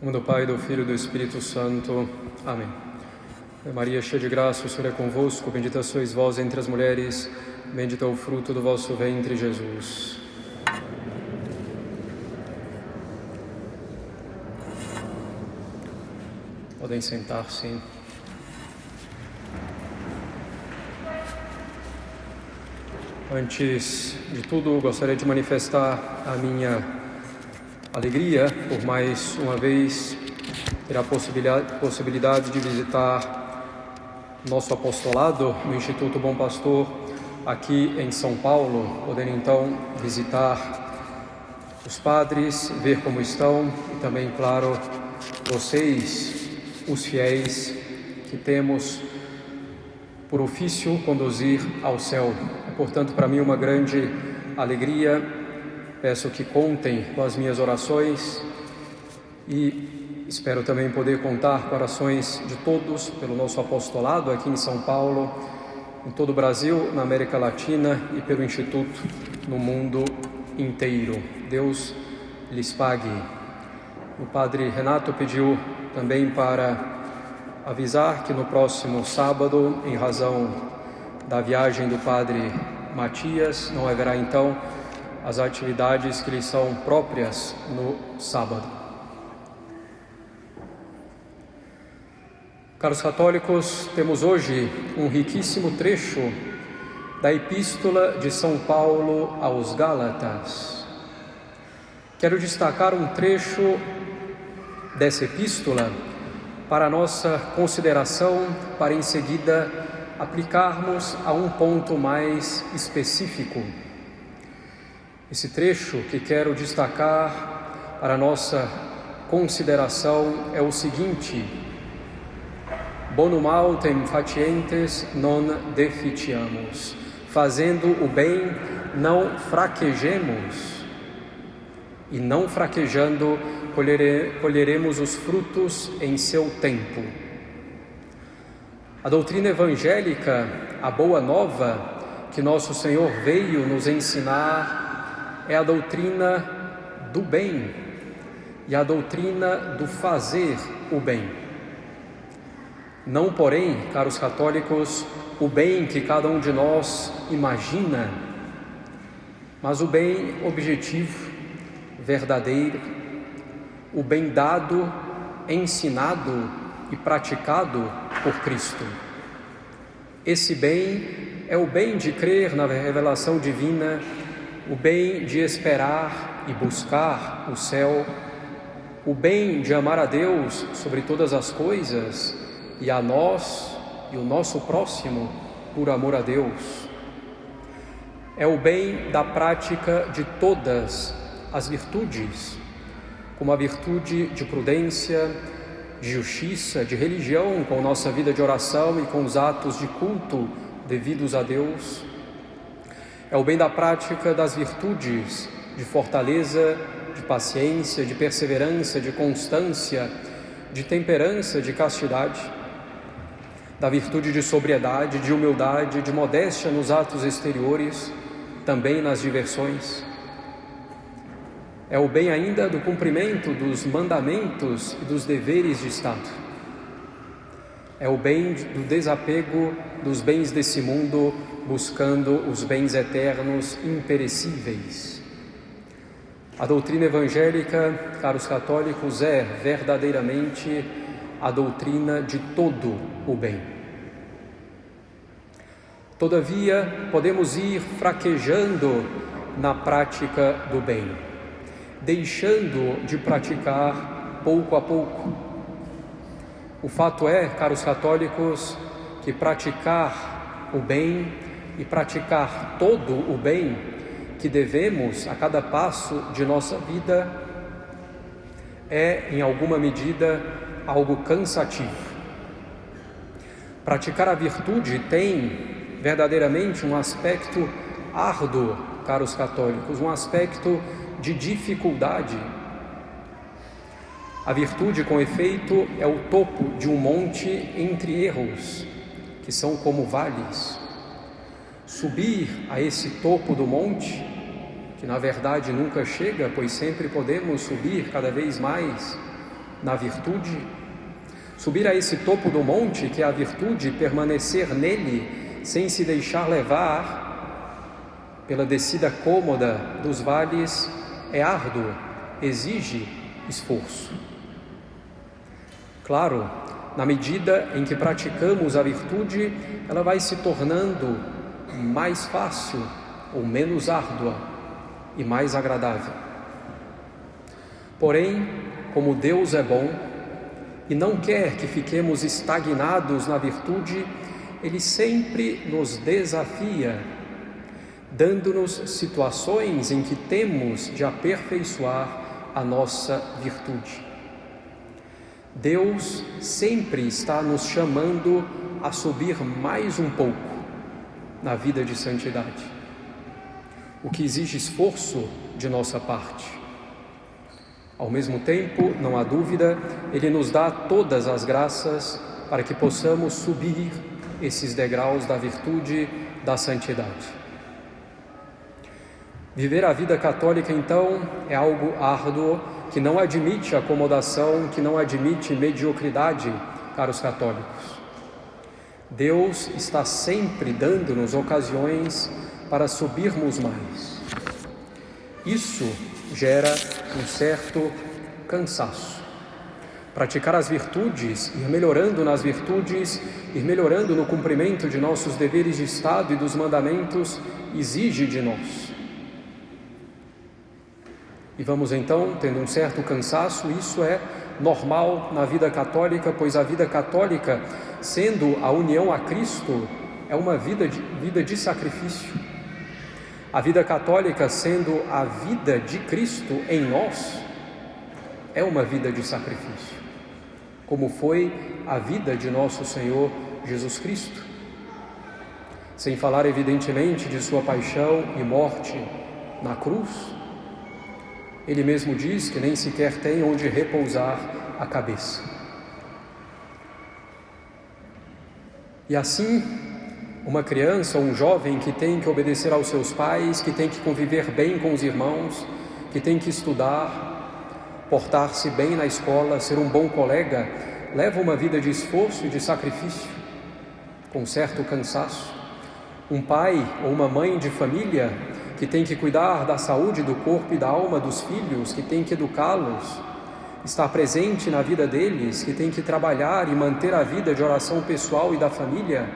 Em nome do Pai, do Filho e do Espírito Santo. Amém. Maria, cheia de graça, o Senhor é convosco, bendita sois vós entre as mulheres, bendito é o fruto do vosso ventre, Jesus. Podem sentar-se. Antes de tudo, gostaria de manifestar a minha alegria por mais uma vez ter a possibilidade de visitar nosso apostolado no Instituto Bom Pastor aqui em São Paulo, poder então visitar os padres, ver como estão e também, claro, vocês, os fiéis que temos por ofício conduzir ao céu. É, portanto, para mim uma grande alegria. Peço que contem com as minhas orações e espero também poder contar com orações de todos pelo nosso apostolado aqui em São Paulo, em todo o Brasil, na América Latina e pelo Instituto no mundo inteiro. Deus lhes pague. O Padre Renato pediu também para avisar que no próximo sábado, em razão da viagem do Padre Matias, não haverá então as atividades que lhes são próprias no sábado. Caros católicos, temos hoje um riquíssimo trecho da Epístola de São Paulo aos Gálatas. Quero destacar um trecho dessa epístola para a nossa consideração, para em seguida aplicarmos a um ponto mais específico. Esse trecho que quero destacar para a nossa consideração é o seguinte: bonum autem facientes non deficiamus. Fazendo o bem, não fraquejemos, e não fraquejando, colheremos os frutos em seu tempo. A doutrina evangélica, a boa nova que nosso Senhor veio nos ensinar, é a doutrina do bem e a doutrina do fazer o bem. Não, porém, caros católicos, o bem que cada um de nós imagina, mas o bem objetivo, verdadeiro, o bem dado, ensinado e praticado por Cristo. Esse bem é o bem de crer na revelação divina, o bem de esperar e buscar o céu, o bem de amar a Deus sobre todas as coisas e a nós e o nosso próximo por amor a Deus. É o bem da prática de todas as virtudes, como a virtude de prudência, de justiça, de religião, com nossa vida de oração e com os atos de culto devidos a Deus. É o bem da prática das virtudes de fortaleza, de paciência, de perseverança, de constância, de temperança, de castidade, da virtude de sobriedade, de humildade, de modéstia nos atos exteriores, também nas diversões. É o bem ainda do cumprimento dos mandamentos e dos deveres de Estado. É o bem do desapego dos bens desse mundo, buscando os bens eternos imperecíveis. A doutrina evangélica, caros católicos, é verdadeiramente a doutrina de todo o bem. Todavia, podemos ir fraquejando na prática do bem, deixando de praticar pouco a pouco. O fato é, caros católicos, que praticar o bem e praticar todo o bem que devemos a cada passo de nossa vida é, em alguma medida, algo cansativo. Praticar a virtude tem verdadeiramente um aspecto árduo, caros católicos, um aspecto de dificuldade. A virtude, com efeito, é o topo de um monte entre erros, que são como vales. Subir a esse topo do monte, que na verdade nunca chega, pois sempre podemos subir cada vez mais, na virtude? Subir a esse topo do monte, que é a virtude, permanecer nele, sem se deixar levar pela descida cômoda dos vales, é árduo, exige esforço. Claro, na medida em que praticamos a virtude, ela vai se tornando mais fácil ou menos árdua e mais agradável. Porém, como Deus é bom e não quer que fiquemos estagnados na virtude, Ele sempre nos desafia, dando-nos situações em que temos de aperfeiçoar a nossa virtude. Deus sempre está nos chamando a subir mais um pouco na vida de santidade, o que exige esforço de nossa parte. Ao mesmo tempo, não há dúvida, Ele nos dá todas as graças para que possamos subir esses degraus da virtude, da santidade. Viver a vida católica, então, é algo árduo, que não admite acomodação, que não admite mediocridade, caros católicos. Deus está sempre dando-nos ocasiões para subirmos mais. Isso gera um certo cansaço. Praticar as virtudes, ir melhorando nas virtudes, ir melhorando no cumprimento de nossos deveres de Estado e dos mandamentos, exige de nós. E vamos então, tendo um certo cansaço, isso é normal na vida católica, pois a vida católica, sendo a união a Cristo, é uma vida de sacrifício. A vida católica, sendo a vida de Cristo em nós, é uma vida de sacrifício, como foi a vida de nosso Senhor Jesus Cristo. Sem falar, evidentemente, de sua paixão e morte na cruz. Ele mesmo diz que nem sequer tem onde repousar a cabeça. E assim, uma criança ou um jovem que tem que obedecer aos seus pais, que tem que conviver bem com os irmãos, que tem que estudar, portar-se bem na escola, ser um bom colega, leva uma vida de esforço e de sacrifício, com certo cansaço. Um pai ou uma mãe de família que tem que cuidar da saúde do corpo e da alma dos filhos, que tem que educá-los, estar presente na vida deles, que tem que trabalhar e manter a vida de oração pessoal e da família,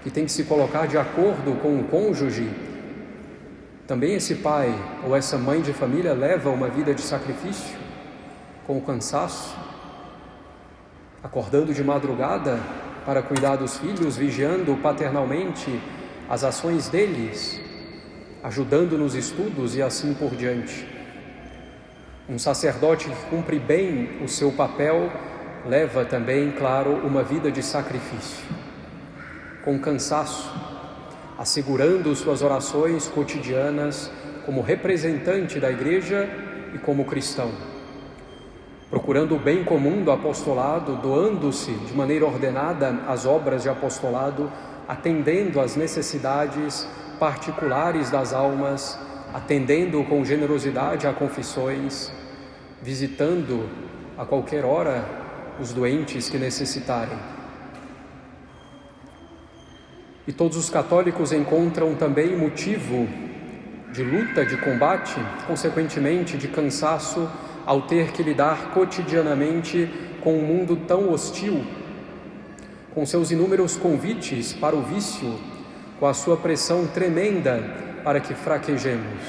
que tem que se colocar de acordo com o cônjuge. Também esse pai ou essa mãe de família leva uma vida de sacrifício, com cansaço, acordando de madrugada para cuidar dos filhos, vigiando paternalmente as ações deles, ajudando nos estudos e assim por diante. Um sacerdote que cumpre bem o seu papel leva também, claro, uma vida de sacrifício, com cansaço, assegurando suas orações cotidianas como representante da Igreja e como cristão, procurando o bem comum do apostolado, doando-se de maneira ordenada às obras de apostolado, atendendo às necessidades particulares das almas, atendendo com generosidade a confissões, visitando a qualquer hora os doentes que necessitarem. E todos os católicos encontram também motivo de luta, de combate, consequentemente de cansaço, ao ter que lidar cotidianamente com um mundo tão hostil, com seus inúmeros convites para o vício, com a sua pressão tremenda para que fraquejemos,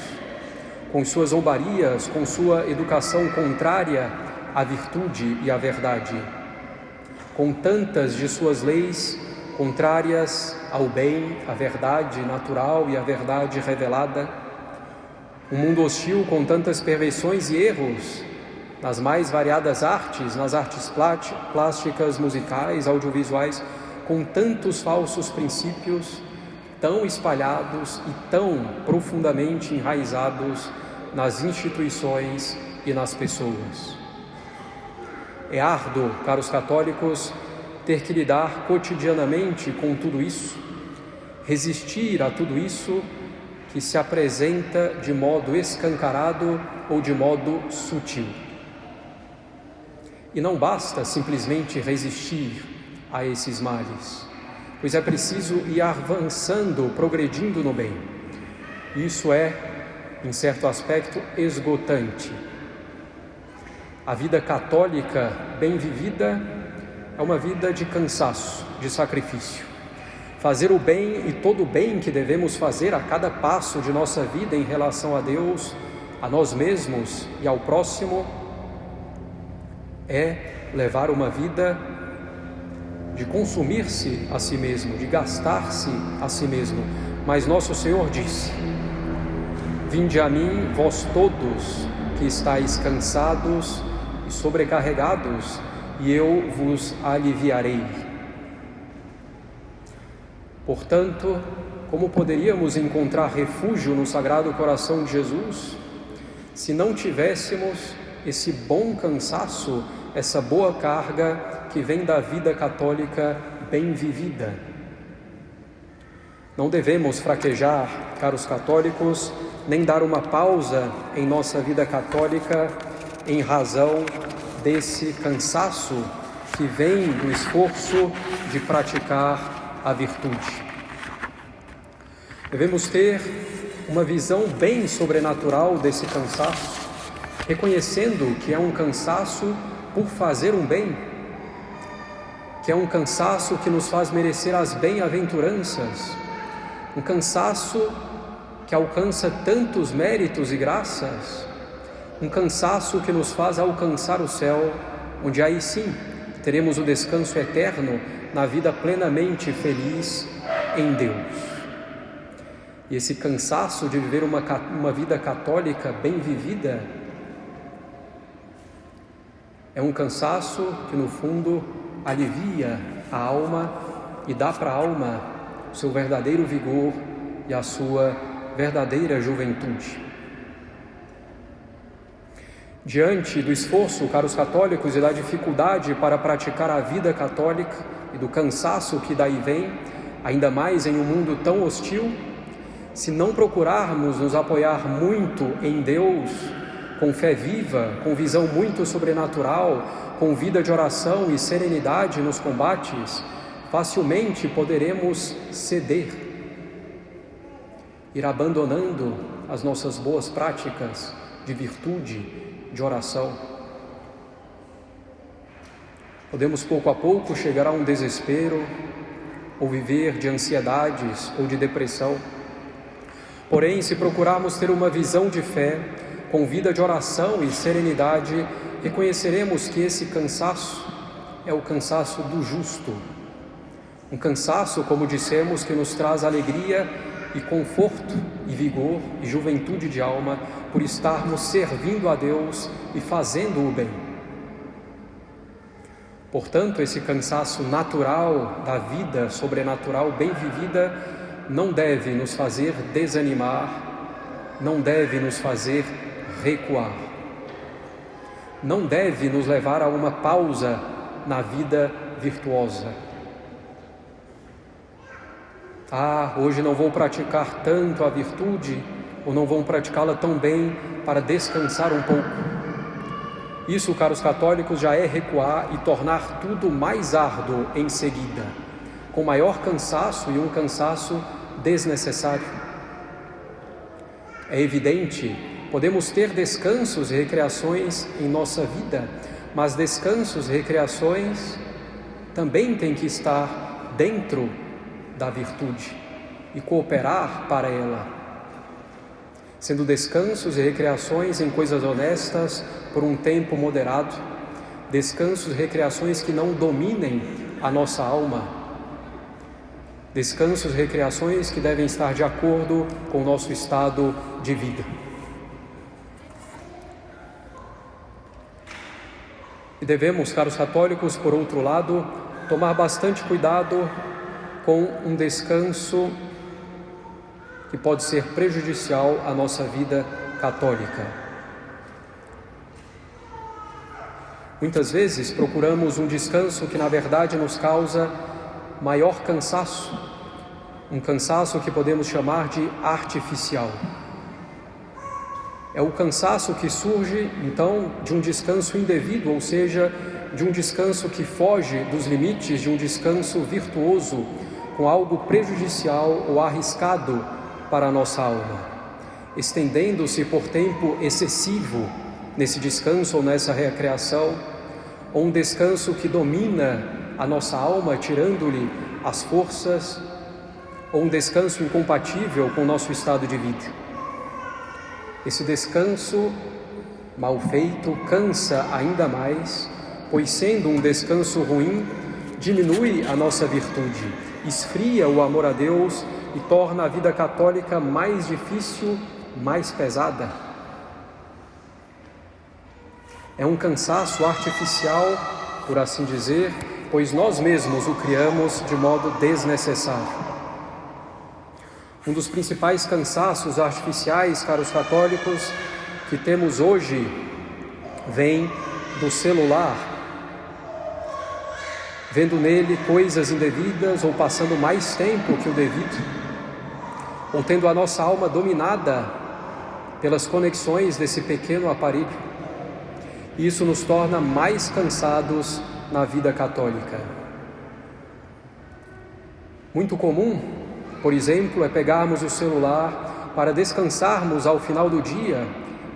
com suas zombarias, com sua educação contrária à virtude e à verdade, com tantas de suas leis contrárias ao bem, à verdade natural e à verdade revelada, um mundo hostil com tantas perversões e erros nas mais variadas artes, nas artes plásticas, musicais, audiovisuais, com tantos falsos princípios tão espalhados e tão profundamente enraizados nas instituições e nas pessoas. É árduo, caros católicos, ter que lidar cotidianamente com tudo isso, resistir a tudo isso que se apresenta de modo escancarado ou de modo sutil. E não basta simplesmente resistir a esses males, pois é preciso ir avançando, progredindo no bem. Isso é, em certo aspecto, esgotante. A vida católica bem vivida é uma vida de cansaço, de sacrifício. Fazer o bem e todo o bem que devemos fazer a cada passo de nossa vida em relação a Deus, a nós mesmos e ao próximo, é levar uma vida de consumir-se a si mesmo, de gastar-se a si mesmo. Mas nosso Senhor disse: vinde a mim, vós todos que estáis cansados e sobrecarregados, e eu vos aliviarei. Portanto, como poderíamos encontrar refúgio no Sagrado Coração de Jesus, se não tivéssemos esse bom cansaço, essa boa carga que vem da vida católica bem vivida? Não devemos fraquejar, caros católicos, nem dar uma pausa em nossa vida católica em razão desse cansaço que vem do esforço de praticar a virtude. Devemos ter uma visão bem sobrenatural desse cansaço, reconhecendo que é um cansaço por fazer um bem, que é um cansaço que nos faz merecer as bem-aventuranças, um cansaço que alcança tantos méritos e graças, um cansaço que nos faz alcançar o céu, onde aí sim teremos o descanso eterno na vida plenamente feliz em Deus. E esse cansaço de viver uma vida católica bem vivida é um cansaço que, no fundo, alivia a alma e dá para a alma o seu verdadeiro vigor e a sua verdadeira juventude. Diante do esforço, caros católicos, e da dificuldade para praticar a vida católica e do cansaço que daí vem, ainda mais em um mundo tão hostil, se não procurarmos nos apoiar muito em Deus, com fé viva, com visão muito sobrenatural, com vida de oração e serenidade nos combates, facilmente poderemos ceder, ir abandonando as nossas boas práticas de virtude, de oração. Podemos pouco a pouco chegar a um desespero, ou viver de ansiedades ou de depressão. Porém, se procurarmos ter uma visão de fé, com vida de oração e serenidade, reconheceremos que esse cansaço é o cansaço do justo. Um cansaço, como dissemos, que nos traz alegria e conforto e vigor e juventude de alma por estarmos servindo a Deus e fazendo o bem. Portanto, esse cansaço natural da vida sobrenatural bem vivida não deve nos fazer desanimar, não deve nos fazer recuar, não deve nos levar a uma pausa na vida virtuosa. Hoje não vou praticar tanto a virtude, ou não vou praticá-la tão bem para descansar um pouco. Isso, caros católicos, já é recuar e tornar tudo mais árduo em seguida, com maior cansaço e um cansaço desnecessário. É evidente, podemos ter descansos e recreações em nossa vida, mas descansos e recreações também têm que estar dentro da virtude e cooperar para ela, sendo descansos e recreações em coisas honestas por um tempo moderado, descansos e recreações que não dominem a nossa alma, descansos e recreações que devem estar de acordo com o nosso estado de vida. E devemos, caros católicos, por outro lado, tomar bastante cuidado com um descanso que pode ser prejudicial à nossa vida católica. Muitas vezes procuramos um descanso que na verdade nos causa maior cansaço, um cansaço que podemos chamar de artificial. É o cansaço que surge, então, de um descanso indevido, ou seja, de um descanso que foge dos limites de um descanso virtuoso, com algo prejudicial ou arriscado para a nossa alma, estendendo-se por tempo excessivo nesse descanso ou nessa recreação, ou um descanso que domina a nossa alma, tirando-lhe as forças, ou um descanso incompatível com o nosso estado de vida. Esse descanso mal feito cansa ainda mais, pois sendo um descanso ruim, diminui a nossa virtude, esfria o amor a Deus e torna a vida católica mais difícil, mais pesada. É um cansaço artificial, por assim dizer, pois nós mesmos o criamos de modo desnecessário. Um dos principais cansaços artificiais, caros católicos, que temos hoje, vem do celular, vendo nele coisas indevidas ou passando mais tempo que o devido, ou tendo a nossa alma dominada pelas conexões desse pequeno aparelho. Isso nos torna mais cansados na vida católica. Muito comum, por exemplo, é pegarmos o celular para descansarmos ao final do dia,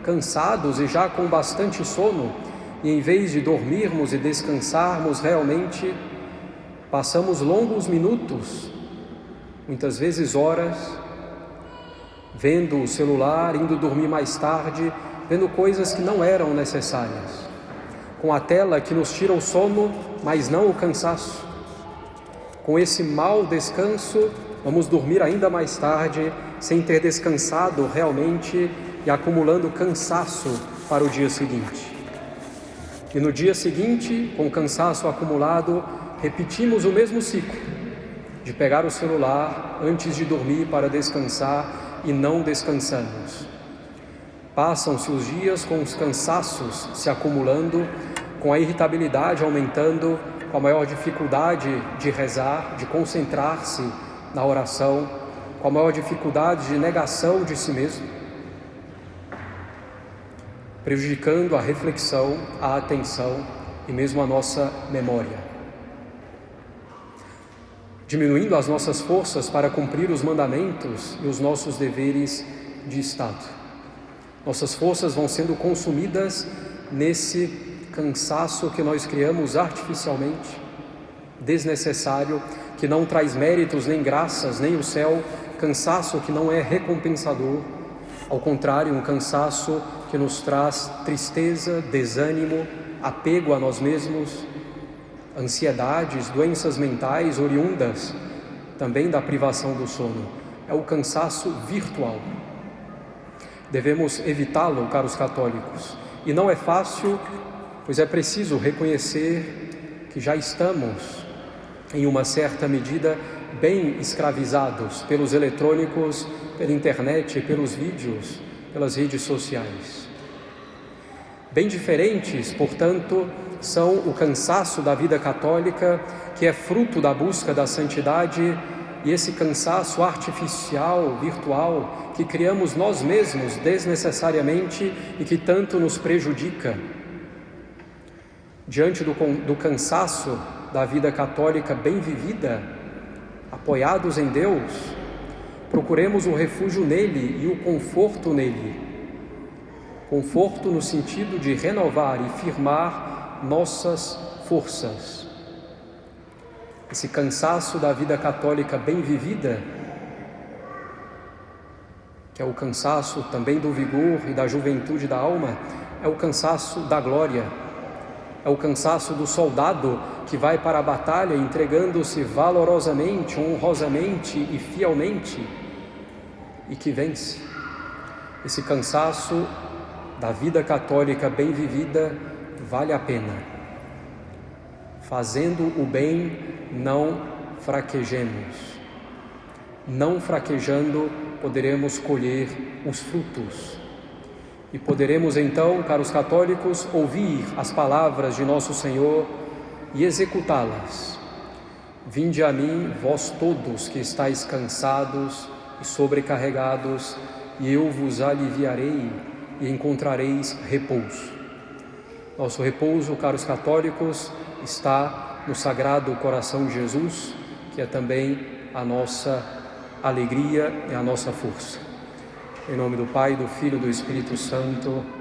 cansados e já com bastante sono, e em vez de dormirmos e descansarmos realmente, passamos longos minutos, muitas vezes horas, vendo o celular, indo dormir mais tarde, vendo coisas que não eram necessárias, com a tela que nos tira o sono, mas não o cansaço. Com esse mau descanso, vamos dormir ainda mais tarde, sem ter descansado realmente e acumulando cansaço para o dia seguinte. E no dia seguinte, com o cansaço acumulado, repetimos o mesmo ciclo de pegar o celular antes de dormir para descansar e não descansamos. Passam-se os dias com os cansaços se acumulando, com a irritabilidade aumentando, com a maior dificuldade de rezar, de concentrar-se na oração, com a maior dificuldade de negação de si mesmo, prejudicando a reflexão, a atenção e mesmo a nossa memória, diminuindo as nossas forças para cumprir os mandamentos e os nossos deveres de Estado. Nossas forças vão sendo consumidas nesse cansaço que nós criamos artificialmente, desnecessário, que não traz méritos, nem graças, nem o céu, cansaço que não é recompensador, ao contrário, um cansaço que nos traz tristeza, desânimo, apego a nós mesmos, ansiedades, doenças mentais oriundas também da privação do sono. É o cansaço virtual. Devemos evitá-lo, caros católicos, e não é fácil, pois é preciso reconhecer que já estamos, em uma certa medida, bem escravizados pelos eletrônicos, pela internet, pelos vídeos, pelas redes sociais. Bem diferentes, portanto, são o cansaço da vida católica, que é fruto da busca da santidade, e esse cansaço artificial, virtual, que criamos nós mesmos desnecessariamente e que tanto nos prejudica. Diante do cansaço da vida católica bem vivida, apoiados em Deus, procuremos o refúgio nele e o conforto nele. Conforto no sentido de renovar e firmar nossas forças. Esse cansaço da vida católica bem vivida, que é o cansaço também do vigor e da juventude da alma, é o cansaço da glória. É o cansaço do soldado que vai para a batalha entregando-se valorosamente, honrosamente e fielmente e que vence. Esse cansaço da vida católica bem vivida vale a pena. Fazendo o bem, não fraquejemos. Não fraquejando, poderemos colher os frutos. E poderemos então, caros católicos, ouvir as palavras de nosso Senhor e executá-las. Vinde a mim, vós todos que estáis cansados e sobrecarregados, e eu vos aliviarei. e encontrareis repouso. Nosso repouso, caros católicos, está no Sagrado Coração de Jesus, que é também a nossa alegria e a nossa força. Em nome do Pai, do Filho e do Espírito Santo.